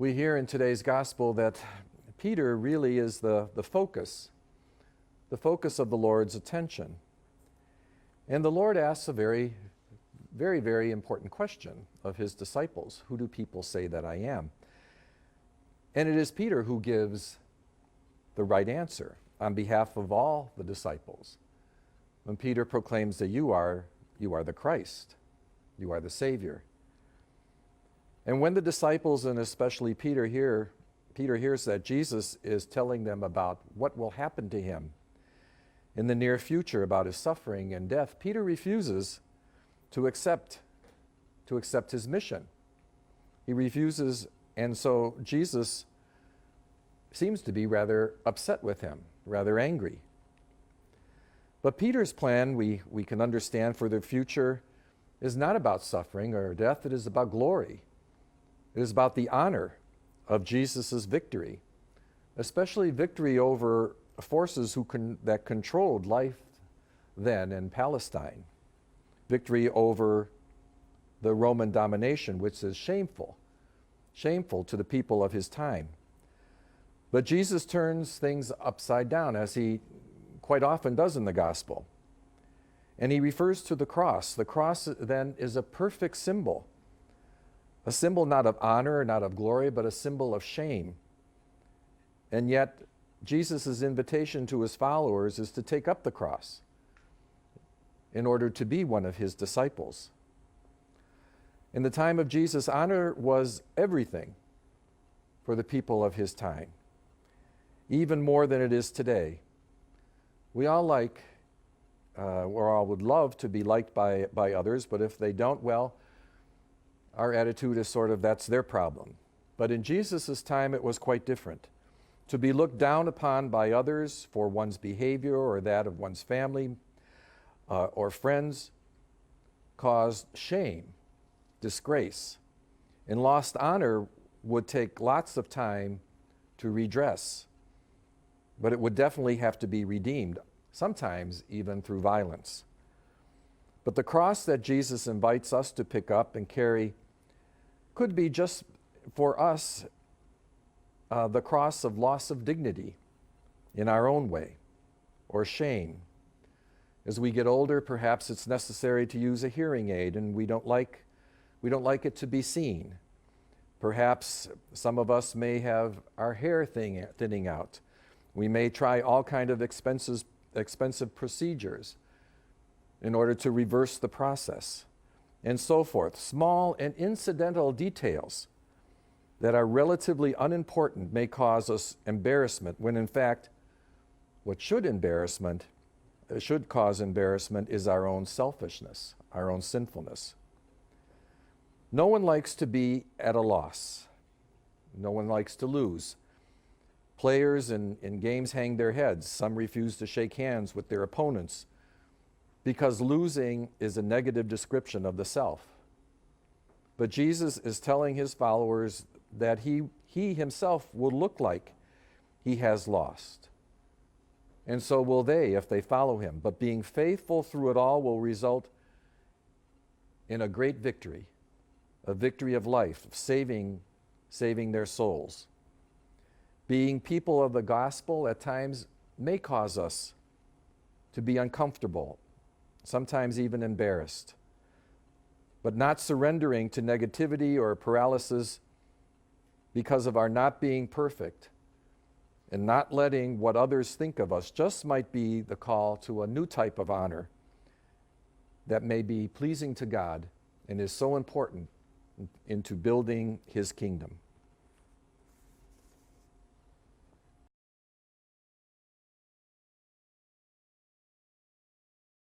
We hear in today's gospel that Peter really is the focus of the Lord's attention. And the Lord asks a very, very, very important question of his disciples. Who do people say that I am? And it is Peter who gives the right answer on behalf of all the disciples. When Peter proclaims that you are the Christ, you are the Savior. And when the disciples, and especially Peter hears that Jesus is telling them about what will happen to him in the near future, about his suffering and death, Peter refuses to accept his mission. He refuses, and so Jesus seems to be rather upset with him, rather angry. But Peter's plan, we can understand, for the future is not about suffering or death. It is about glory. It is about the honor of Jesus' victory, especially victory over forces that controlled life then in Palestine. Victory over the Roman domination, which is shameful to the people of his time. But Jesus turns things upside down, as he quite often does in the gospel. And he refers to the cross. The cross then is a perfect symbol. A symbol not of honor, not of glory, but a symbol of shame. And yet, Jesus' invitation to his followers is to take up the cross in order to be one of his disciples. In the time of Jesus, honor was everything for the people of his time, even more than it is today. We all or all would love to be liked by others, but if they don't, well, our attitude is sort of, that's their problem. But in Jesus' time, it was quite different. To be looked down upon by others for one's behavior or that of one's family or friends caused shame, disgrace, and lost honor would take lots of time to redress. But it would definitely have to be redeemed, sometimes even through violence. But the cross that Jesus invites us to pick up and carry could be just for us the cross of loss of dignity in our own way, or shame. As we get older, perhaps it's necessary to use a hearing aid, and we don't like it to be seen. Perhaps some of us may have our hair thinning out. We may try all kind of expensive procedures in order to reverse the process, and so forth. Small and incidental details that are relatively unimportant may cause us embarrassment, when in fact, what should cause embarrassment is our own selfishness, our own sinfulness. No one likes to be at a loss. No one likes to lose. Players in games hang their heads. Some refuse to shake hands with their opponents because losing is a negative description of the self. But Jesus is telling his followers that he himself will look like he has lost. And so will they if they follow him. But being faithful through it all will result in a great victory, a victory of life, of saving their souls. Being people of the gospel at times may cause us to be uncomfortable, sometimes even embarrassed. But not surrendering to negativity or paralysis because of our not being perfect and not letting what others think of us just might be the call to a new type of honor that may be pleasing to God and is so important into building his kingdom.